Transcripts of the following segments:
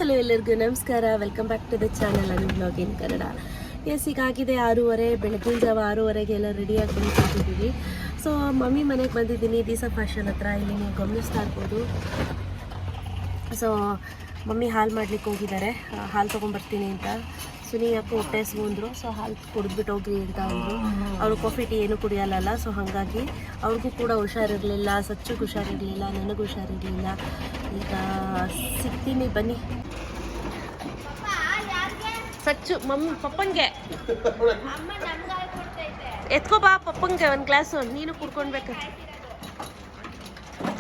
Hello ಎಲ್ಲರಿಗೂ ನಮಸ್ಕಾರ, welcome back to the channel Anu blog in Kannada. Yes, ಈಗಾಗಿದೆ 6:30, ಬೆಳಗಿನ ಜಾವ 6:30ಗೆ ಎಲ್ಲ ರೆಡಿಯಾಗಿ ಬಂದುಬಿಟ್ಟಿದ್ದೀವಿ. ಸೊ ಮಮ್ಮಿ ಮನೆಗೆ ಬಂದಿದ್ದೀನಿ, ದಿಸ ಫ್ಯಾಷನ್ ಹತ್ರ. ಇಲ್ಲಿ ನೀವು ಗಮನಿಸ್ತಾ ಇರ್ಬೋದು. ಸೊ ಮಮ್ಮಿ ಹಾಲು ಮಾಡ್ಲಿಕ್ಕೆ ಹೋಗಿದ್ದಾರೆ, ಹಾಲು ತೊಗೊಂಬರ್ತೀನಿ ಅಂತ. ಸುನಿ ಯಾಕೆ ಹೊಟ್ಟೆ ಹಸ್ಕೊಂಡ್ರು, ಸೊ ಹಾಲು ಕುಡಿದ್ಬಿಟ್ಟು ಹೋಗಿ ಅಂತ ಅಂದರು. ಅವರು ಕಾಫಿ ಟೀ ಏನು ಕುಡಿಯಲ್ಲ, ಸೊ ಹಾಗಾಗಿ ಅವ್ರಿಗೂ ಕೂಡ ಹುಷಾರಿರಲಿಲ್ಲ, ಸಚ್ಚುಗೆ ಹುಷಾರಿರಲಿಲ್ಲ, ನನಗೂ ಹುಷಾರಿರಲಿಲ್ಲ. ಈಗ ಸಿಗ್ತೀನಿ ಬನ್ನಿ. ಸಚ್ಚು ಮಮ್ಮಿ ಪಪ್ಪಂಗೆ ಎತ್ಕೋಬಾ, ಪಪ್ಪಂಗೆ ಒಂದು ಗ್ಲಾಸು ನೀನು ಕುಡ್ಕೊಳ್ಬೇಕು.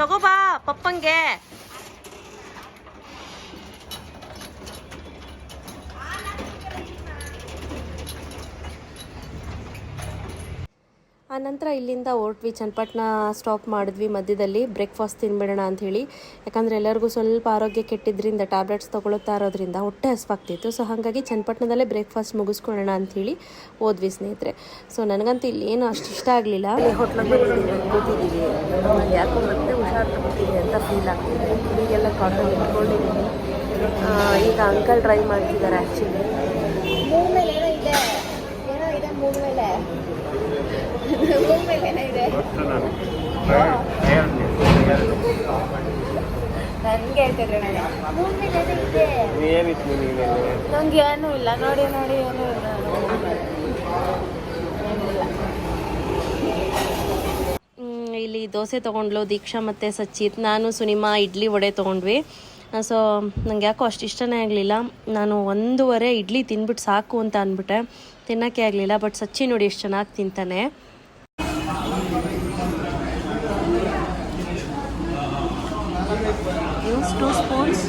ತಗೋಬಾ ಪಪ್ಪಂಗೆ. ಆನಂತರ ಇಲ್ಲಿಂದ ಹೊರಟ್ವಿ, ಚನ್ನಪಟ್ಟಣ ಸ್ಟಾಪ್ ಮಾಡಿದ್ವಿ. ಮಧ್ಯದಲ್ಲಿ ಬ್ರೇಕ್ಫಾಸ್ಟ್ ತಿನ್ಬಿಡೋಣ ಅಂಥೇಳಿ, ಯಾಕಂದರೆ ಎಲ್ಲರಿಗೂ ಸ್ವಲ್ಪ ಆರೋಗ್ಯ ಕೆಟ್ಟಿದ್ದರಿಂದ ಟ್ಯಾಬ್ಲೆಟ್ಸ್ ತೊಗೊಳ್ತಾ ಇರೋದ್ರಿಂದ ಹೊಟ್ಟೆ ಹಸ್ವಾಗ್ತಿತ್ತು. ಸೊ ಹಾಗಾಗಿ ಚನ್ನಪಟ್ಟಣದಲ್ಲೇ ಬ್ರೇಕ್ಫಾಸ್ಟ್ ಮುಗಿಸ್ಕೊಳ್ಳೋಣ ಅಂಥೇಳಿ ಹೋದ್ವಿ ಸ್ನೇಹಿತರೆ. ಸೊ ನನಗಂತೂ ಇಲ್ಲಿ ಏನು ಅಷ್ಟು ಇಷ್ಟ ಆಗಲಿಲ್ಲ. ಹೋಟ್ಲಿಗೆ ಬಂದಿದ್ದೀವಿ, ಕೂತಿದ್ದೀವಿ, ಯಾಕೋ ಮತ್ತೆ ಹುಷಾರು ತಗೋತೀವಿ ಅಂತ ಫೀಲ್ ಆಗ್ತಿದೆ. ಈಗೆಲ್ಲ ಕಾಟನ್ ಇಟ್ಕೊಂಡಿದ್ದೀವಿ. ಈಗ ಅಂಕಲ್ ಡ್ರೈವ್ ಮಾಡ್ತಿದ್ದಾರೆ. ಆ್ಯಕ್ಚುಲಿ ನನಗೆ ನಂಗೆ ಏನೂ ಇಲ್ಲ, ನೋಡಿ ನೋಡಿ ಏನೂ ಇಲ್ಲ. ಇಲ್ಲಿ ದೋಸೆ ತೊಗೊಂಡ್ಲು ದೀಕ್ಷಾ ಮತ್ತು ಸಚ್ಚಿತ್. ನಾನು ಸುನಿಮಾ ಇಡ್ಲಿ ವಡೆ ತೊಗೊಂಡ್ವಿ. ಸೊ ನಂಗೆ ಯಾಕೋ ಅಷ್ಟು ಇಷ್ಟನೇ ಆಗಲಿಲ್ಲ. ನಾನು 1:30 ಇಡ್ಲಿ ತಿಂದ್ಬಿಟ್ಟು ಸಾಕು ಅಂತ ಅಂದ್ಬಿಟ್ಟೆ, ತಿನ್ನೋಕ್ಕೆ ಆಗಲಿಲ್ಲ. ಬಟ್ ಸಚ್ಚಿ ನೋಡಿ ಎಷ್ಟು ಚೆನ್ನಾಗಿ ತಿಂತಾನೆ. Use 2 spoons.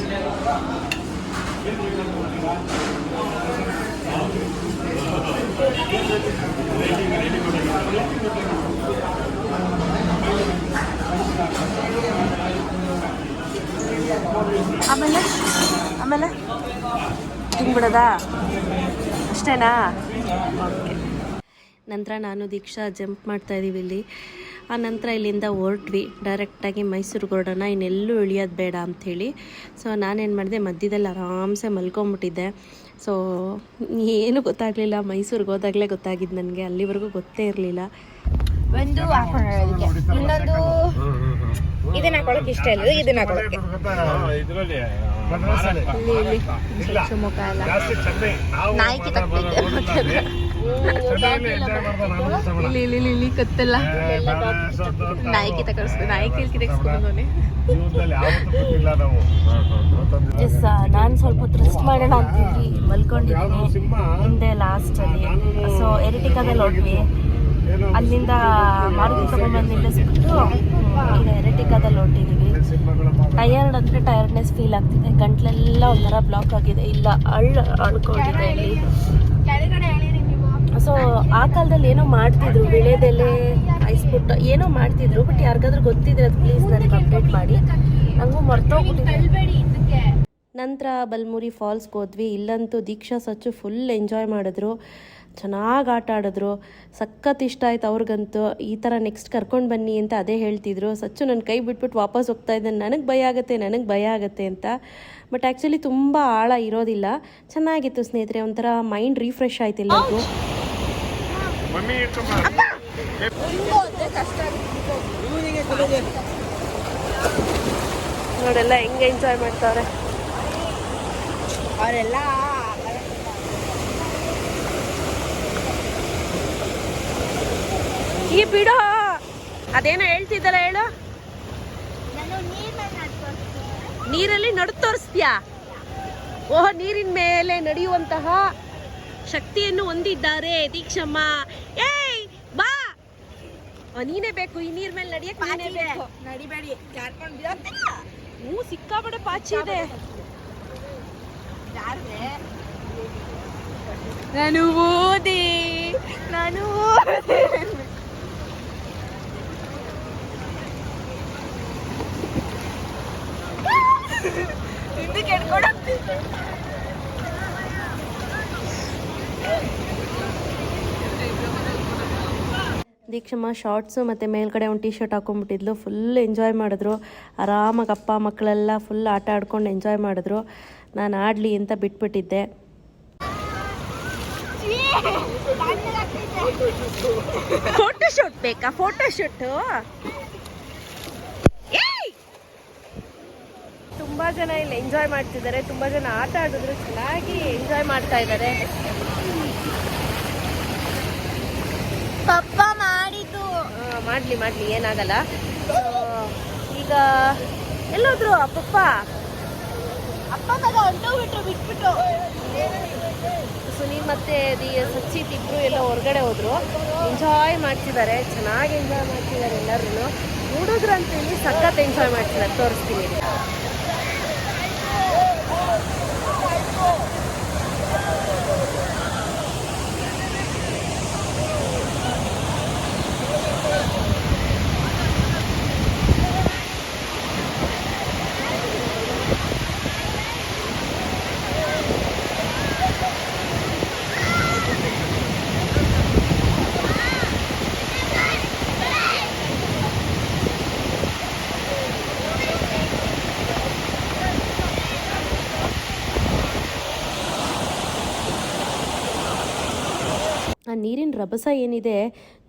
ಆಮೇಲೆ ತಿನ್ಬಿಡೋದಾ, ಅಷ್ಟೇನಾ? ಓಕೆ. ನಂತರ ನಾನು ದೀಕ್ಷಾ ಜಂಪ್ ಮಾಡ್ತಾ ಇದ್ದೀವಿ ಇಲ್ಲಿ. ಆ ನಂತರ ಇಲ್ಲಿಂದ ಹೊರಟ್ವಿ ಡೈರೆಕ್ಟಾಗಿ ಮೈಸೂರಿಗೆ ಹೊರಡೋಣ, ಇನ್ನೆಲ್ಲೂ ಇಳಿಯೋದು ಬೇಡ ಅಂಥೇಳಿ. ಸೊ ನಾನೇನು ಮಾಡಿದೆ, ಮಧ್ಯದಲ್ಲಿ ಆರಾಮ್ಸೆ ಮಲ್ಕೊಂಬಿಟ್ಟಿದ್ದೆ. ಸೊ ಏನು ಗೊತ್ತಾಗಲಿಲ್ಲ, ಮೈಸೂರಿಗೆ ಹೋದಾಗಲೇ ಗೊತ್ತಾಗಿದ್ದು ನನಗೆ, ಅಲ್ಲಿವರೆಗೂ ಗೊತ್ತೇ ಇರಲಿಲ್ಲ. ಒಂದು ಹಾಕೊಳ್ಳೋದಕ್ಕೆ, ಇನ್ನೊಂದು ಇದನ್ನ ಹಾಕೊಳ್ಳೋಕೆ ಇಷ್ಟ ಇಲ್ಲ, ಇದನ್ನ ಹಾಕೊಳ್ಳೋಕೆ. ಶಿವಮೊಗ್ಗ ಎಲ್ಲ ನಾಯ್ಕಿ ತಗ್ತಿದ್ದೆ, ಇಲ್ಲಿ ಕತ್ತೆಲ್ಲ ನಾಯ್ಕಿ ತಗೊಳಿಸ್ತು, ನಾಯ್ಕಿ ತೆಗೆಸ್ಕೊಂಡವನೇ. ಎಸ್, ನಾನು ಸ್ವಲ್ಪ ಹೊತ್ತು ರೆಸ್ಟ್ ಮಾಡೋಣ ಅಂತಿದ್ವಿ, ಮಲ್ಕೊಂಡಿದ್ದೀನಿ ಹಿಂದೆ ಲಾಸ್ಟಲ್ಲಿ. ಸೊ ಎರಿಟಿಕಾದಲ್ಲಿ ಹೋದ್ವಿ, ಅಲ್ಲಿಂದ ಮಾರುತಿ ತಗೊಂಡ್ಬಂದು ನಿಲ್ಲಿಸ್ಬಿಟ್ಟು ಈಗ ಎರಿಟಿಕಾದಲ್ಲಿ ಹೊರಟಿದ್ದೀವಿ. ಟಯರ್ಡ್ ಅಂದರೆ ಟಯರ್ಡ್ನೆಸ್ ಫೀಲ್ ಆಗ್ತಿದೆ, ಗಂಟ್ಲೆಲ್ಲ ಒಂಥರ ಬ್ಲಾಕ್ ಆಗಿದೆ, ಇಲ್ಲ ಅಳ್ಕೊಂಡಿದೆ ಇಲ್ಲಿ. ಸೊ ಆ ಕಾಲದಲ್ಲಿ ಏನೋ ಮಾಡ್ತಿದ್ರು, ವಿಳೆದೆಲೆ ಐಸ್ಬಿಟ್ಟು ಏನೋ ಮಾಡ್ತಿದ್ರು. ಬಟ್ ಯಾರಿಗಾದ್ರೂ ಗೊತ್ತಿದ್ರೆ ಅದು ಪ್ಲೀಸ್ ನನಗೆ ಅಪ್ಡೇಟ್ ಮಾಡಿ, ನನಗೂ ಮರ್ತೋಗ್ಬಿಟ್ಟಿದೆ. ನಂತರ ಬಲ್ಮುರಿ ಫಾಲ್ಸ್ಗೆ ಹೋದ್ವಿ. ಇಲ್ಲಂತೂ ದೀಕ್ಷಾ ಸಚ್ಚು ಫುಲ್ ಎಂಜಾಯ್ ಮಾಡಿದ್ರು, ಚೆನ್ನಾಗಿ ಆಟ ಆಡಿದ್ರು, ಸಖತ್ ಇಷ್ಟ ಆಯ್ತು ಅವ್ರಿಗಂತೂ. ಈ ಥರ ನೆಕ್ಸ್ಟ್ ಕರ್ಕೊಂಡು ಬನ್ನಿ ಅಂತ ಅದೇ ಹೇಳ್ತಿದ್ರು. ಸಚ್ಚು ನನ್ನ ಕೈ ಬಿಟ್ಬಿಟ್ಟು ವಾಪಸ್ ಹೋಗ್ತಾ ಇದ್ದಾನೆ, ನನಗೆ ಭಯ ಆಗುತ್ತೆ ಅಂತ. ಬಟ್ ಆ್ಯಕ್ಚುಲಿ ತುಂಬ ಆಳ ಇರೋದಿಲ್ಲ, ಚೆನ್ನಾಗಿತ್ತು ಸ್ನೇಹಿತರೆ, ಒಂಥರ ಮೈಂಡ್ ರಿಫ್ರೆಶ್ ಆಯ್ತು ಎಲ್ಲರಿಗೂ. ನೋಡೆಲ್ಲ ಹೆಂಗೆ ಎಂಜಾಯ್ ಮಾಡ್ತಾವ್ರೆ ಅವರೆಲ್ಲ. ಈ ಬಿಡೋ, ಅದೇನೋ ಹೇಳ್ತಿದ್ದಲ್ಲ, ಹೇಳು. ನೀರಲ್ಲಿ ನಡು ತೋರಿಸ್ತೀಯಾ? ಓಹ್, ನೀರಿನ ಮೇಲೆ ನಡೆಯುವಂತಹ ಶಕ್ತಿಯನ್ನು ಹೊಂದಿದ್ದಾರೆ ದೀಕ್ಷಮ್ಮ. ಏಯ್ ಬಾ, ನೀನೇ ಬೇಕು ಈ ನೀರ್ ಮೇಲೆ ನಡಿಯಕ್ಕೆ, ನೀನೇ ಬೇಕು. ನಡಿಬೇಡಿ, ಸಿಕ್ಕಾಪಟ್ಟೆ ಪಾಚಿ ಇದೆ. ನಾನು ಓದಿ ದೀಕ್ಷಮ್ಮ ಶಾರ್ಟ್ಸು ಮತ್ತು ಮೇಲ್ಗಡೆ ಒಂದು ಟೀ ಶರ್ಟ್ ಹಾಕೊಂಡ್ಬಿಟ್ಟಿದ್ಲು. ಫುಲ್ ಎಂಜಾಯ್ ಮಾಡಿದ್ರು, ಆರಾಮಾಗಿ ಅಪ್ಪ ಮಕ್ಕಳೆಲ್ಲ ಫುಲ್ ಆಟ ಆಡ್ಕೊಂಡು ಎಂಜಾಯ್ ಮಾಡಿದ್ರು. ನಾನು ಆಡಲಿ ಅಂತ ಬಿಟ್ಬಿಟ್ಟಿದ್ದೆ. ಫೋಟೋಶೂಟ್ ಬೇಕಾ? ಫೋಟೋಶೂಟು ತುಂಬ ಜನ ಇಲ್ಲಿ ಎಂಜಾಯ್ ಮಾಡ್ತಿದ್ದಾರೆ. ತುಂಬ ಜನ ಆಟ ಆಡಿದ್ರು, ಚೆನ್ನಾಗಿ ಎಂಜಾಯ್ ಮಾಡ್ತಾ ಇದ್ದಾರೆ. ಪಪ್ಪ ಮಾಡಿದ್ದು ಮಾಡಲಿ ಏನಾಗಲ್ಲ. ಈಗ ಎಲ್ಲೋದ್ರು ಪಪ್ಪ ಮಗ ಹೊಂಟೋಗ್ಬಿಟ್ರು, ಬಿಟ್ಬಿಟ್ಟು. ಸುನೀಲ್ ಮತ್ತೆ ಸಚ್ಚಿತ್ ಇಬ್ರು ಎಲ್ಲ ಹೊರಗಡೆ ಹೋದ್ರು. ಎಂಜಾಯ್ ಮಾಡ್ತಿದ್ದಾರೆ, ಚೆನ್ನಾಗಿ ಎಂಜಾಯ್ ಮಾಡ್ತಿದ್ದಾರೆ ಎಲ್ಲರೂ. ನೋಡಿದ್ರು ಅಂತೇಳಿ ಸಖತ್ ಎಂಜಾಯ್ ಮಾಡ್ತಿದ್ದಾರೆ. ತೋರಿಸ್ತೀನಿ. ಆ ನೀರಿನ ರಭಸ ಏನಿದೆ,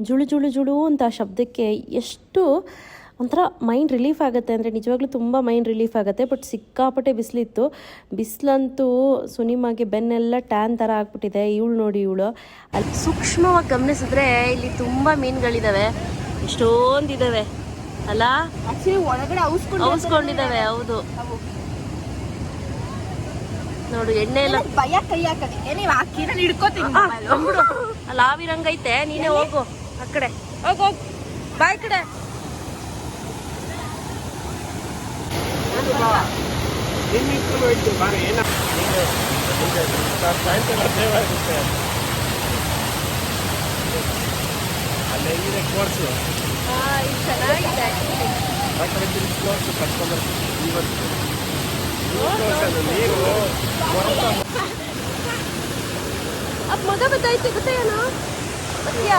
ಜುಳು ಜುಳು ಜುಳು ಅಂತ ಆ ಶಬ್ದಕ್ಕೆ ಎಷ್ಟು ಒಂಥರ ಮೈಂಡ್ ರಿಲೀಫ್ ಆಗುತ್ತೆ ಅಂದರೆ ನಿಜವಾಗ್ಲೂ ತುಂಬ ಮೈಂಡ್ ರಿಲೀಫ್ ಆಗುತ್ತೆ. ಬಟ್ ಸಿಕ್ಕಾಪಟ್ಟೆ ಬಿಸಿಲಿತ್ತು. ಬಿಸಿಲಂತೂ ಸುನಿಮಾಗೆ ಬೆನ್ನೆಲ್ಲ ಟ್ಯಾನ್ ಥರ ಆಗ್ಬಿಟ್ಟಿದೆ. ಇವಳು ನೋಡಿ, ಇವಳು ಅಲ್ಲಿ ಸೂಕ್ಷ್ಮವಾಗಿ ಗಮನಿಸಿದ್ರೆ ಇಲ್ಲಿ ತುಂಬ ಮೀನುಗಳಿದ್ದಾವೆ, ಎಷ್ಟೊಂದಿದ್ದಾವೆ ಅಲ್ಲ. ಒಳಗಡೆ ಔಸ್ಕೊಂಡಿದ್ದಾವೆ. ಹೌದು ನೋಡು, ಎಣ್ಣೆ ಎಲ್ಲ ಭಯ ಕೈ ಹಾಕೋದಕ್ಕೆ ನೀವು ಹಾಕಿ ನಾನು ಹಿಡ್ಕೋತೀನಿ. ಅಲ್ಲಿ ಆವಿರಂಗ ಐತೆ, ನೀನೇ ಹೋಗು ಆ ಕಡೆ, ಹೋಗು ಬಾಯ್ ಕಡೆ. ಚೆನ್ನಾಗಿದೆ. ಮಗ ಬತ್ತಾಯ್ತು ಗೊತ್ತೇನೋ ಸತ್ಯ.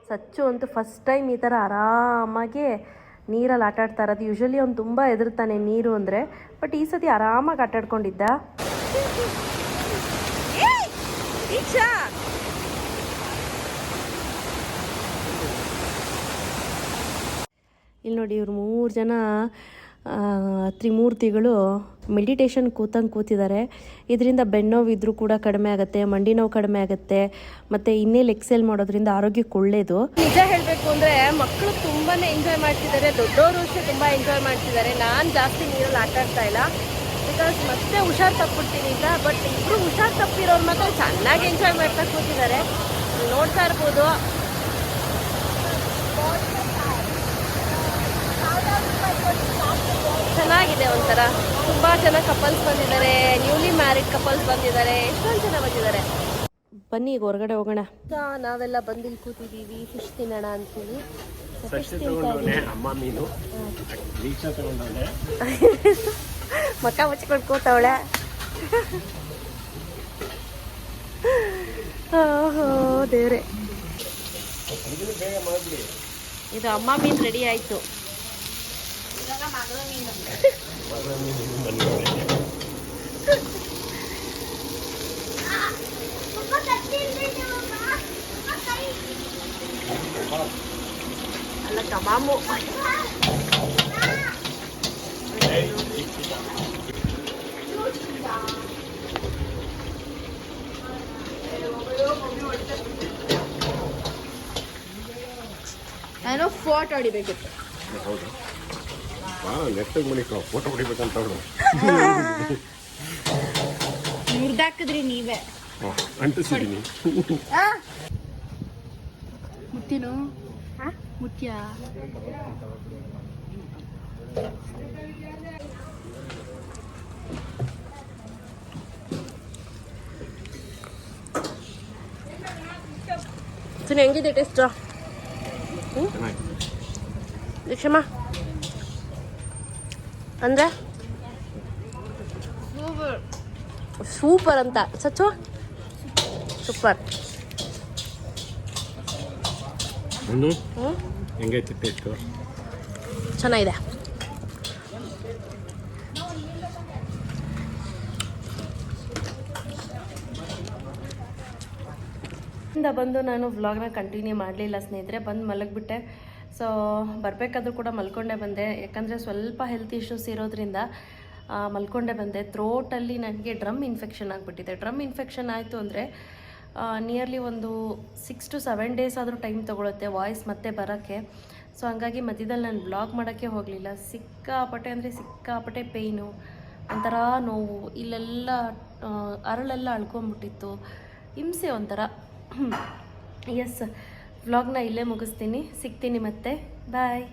ಸಚ್ಚು ಅಂತೂ ಫಸ್ಟ್ ಟೈಮ್ ಈ ಥರ ಆರಾಮಾಗಿ ನೀರಲ್ಲಿ ಆಟಾಡ್ತಾ ಇರೋದು. ಯೂಶ್ವಲಿ ಅವ್ನು ತುಂಬ ಹೆದರ್ತಾನೆ ನೀರು ಅಂದರೆ, ಬಟ್ ಈ ಸತಿ ಆರಾಮಾಗಿ ಆಟಾಡ್ಕೊಂಡಿದ್ದ. ಇಲ್ಲಿ ನೋಡಿ, ಇವ್ರು 3 ಜನ ತ್ರಿಮೂರ್ತಿಗಳು ಮೆಡಿಟೇಷನ್ ಕೂತಿದ್ದಾರೆ. ಇದರಿಂದ ಬೆನ್ನೋವು ಇದ್ರೂ ಕೂಡ ಕಡಿಮೆ ಆಗುತ್ತೆ, ಮಂಡಿ ನೋವು ಕಡಿಮೆ ಆಗುತ್ತೆ, ಮತ್ತು ಇನ್ನೇಲ್ ಎಕ್ಸೆಲ್ ಮಾಡೋದ್ರಿಂದ ಆರೋಗ್ಯಕ್ಕೆ ಒಳ್ಳೆಯದು. ನಿಜ ಹೇಳಬೇಕು ಅಂದರೆ ಮಕ್ಕಳು ತುಂಬಾ ಎಂಜಾಯ್ ಮಾಡ್ತಿದ್ದಾರೆ, ದೊಡ್ಡವರು ಅಷ್ಟೇ ತುಂಬ ಎಂಜಾಯ್ ಮಾಡ್ತಿದ್ದಾರೆ. ನಾನು ಜಾಸ್ತಿ ನೀರಲ್ಲಿ ಆಟಾಡ್ತಾ ಇಲ್ಲ, ಬಿಕಾಸ್ ಮತ್ತೆ ಹುಷಾರು ತಪ್ಪಿಡ್ತೀನಿ ಅಂತ. ಬಟ್ ಇಬ್ಬರು ಹುಷಾರು ತಪ್ಪಿರೋರು ಮಾತ್ರ ಚೆನ್ನಾಗಿ ಎಂಜಾಯ್ ಮಾಡ್ತಾ ಕೂತಿದ್ದಾರೆ. ನೋಡ್ತಾ ಇರ್ಬೋದು. ಚೆನ್ನಾಗಿದೆ ಒಂಥರ. ತುಂಬ ಜನ ಕಪಲ್ಸ್ ಬಂದಿದ್ದಾರೆ, ನ್ಯೂಲಿ ಮ್ಯಾರಿಡ್ ಕಪಲ್ಸ್ ಬಂದಿದ್ದಾರೆ, ಎಷ್ಟೊಂದು ಜನ ಬಂದಿದ್ದಾರೆ. ಬನ್ನಿ ಈಗ ಹೊರಗಡೆ ಹೋಗೋಣ. ನಾವೆಲ್ಲ ಬಂದಿಲ್ಲಿ ಕೂತಿದ್ದೀವಿ, ಫಿಶ್ ತಿನ್ನೋಣ ಅಂತೀವಿ. ಮಕ್ಕ ಮುಚ್ಕೊಂಡು ಕೂತವಳೆ. ಓಹೋ ದೇವ್ರೆ, ಇದು ಅಮ್ಮ ಮೀನು ರೆಡಿ ಆಯ್ತು. ಅಲ್ಲ ಕಬಾಬು. ನಾನು ಫೋಟೋ ಹೊಡಿಬೇಕಿತ್ತು. ಹೌದಾ? ನೆಟ್ಟಿಗೆ ಮನೆ ಫೋಟೋ ಹೊಡಿಬೇಕಂತ ಮುರ್ದಾಕಿದ್ರಿ ನೀವೇ. ಅಂಟಿಸಿದ್ದೀನಿ. ಮುತ್ತಿನು ಮುತ್ಯ. ಹೆಂಗಿದೆ ಟೇಸ್ಟ್? ದೀಕ್ಷಮ್ಮ ಅಂದ್ರೆ ಸೂಪರ್ ಅಂತ. ಸಚ್ಚು ಸೂಪರ್. ಒಂದು ಹೆಂಗೈತೆ ಟೇಸ್ಟು? ಚೆನ್ನಾಗಿದೆ. ಇಂದ ಬಂದು ನಾನು ವ್ಲಾಗ್ನ ಕಂಟಿನ್ಯೂ ಮಾಡಲಿಲ್ಲ ಸ್ನೇಹಿತರೆ, ಬಂದು ಮಲಗಿಬಿಟ್ಟೆ. ಸೊ ಬರಬೇಕಾದ್ರೂ ಕೂಡ ಮಲ್ಕೊಂಡೇ ಬಂದೆ, ಯಾಕಂದರೆ ಸ್ವಲ್ಪ ಹೆಲ್ತ್ ಇಶ್ಯೂಸ್ ಇರೋದ್ರಿಂದ ಮಲ್ಕೊಂಡೇ ಬಂದೆ. ಥ್ರೋಟಲ್ಲಿ ನನಗೆ ಡ್ರಮ್ ಇನ್ಫೆಕ್ಷನ್ ಆಗಿಬಿಟ್ಟಿದೆ. ಡ್ರಮ್ ಇನ್ಫೆಕ್ಷನ್ ಆಯಿತು ಅಂದರೆ ನಿಯರ್ಲಿ ಒಂದು 6 to 7 days ಆದರೂ ಟೈಮ್ ತೊಗೊಳುತ್ತೆ ವಾಯ್ಸ್ ಮತ್ತೆ ಬರೋಕ್ಕೆ. ಸೊ ಹಂಗಾಗಿ ಮಧ್ಯದಲ್ಲಿ ನಾನು ವ್ಲಾಗ್ ಮಾಡೋಕ್ಕೆ ಹೋಗಲಿಲ್ಲ. ಸಿಕ್ಕಾಪಟ್ಟೆ ಅಂದರೆ ಸಿಕ್ಕಾಪಟ್ಟೆ ಪೇಯ್ನು, ಒಂಥರ ನೋವು, ಇಲ್ಲೆಲ್ಲ ಅರಳೆಲ್ಲ ಅಳ್ಕೊಂಬಿಟ್ಟಿತ್ತು, ಹಿಂಸೆ ಒಂಥರ. ಎಸ್, ವ್ಲಾಗ್ನ ಇಲ್ಲೇ ಮುಗಿಸ್ತೀನಿ. ಸಿಗ್ತೀನಿ ಮತ್ತೆ, ಬಾಯ್.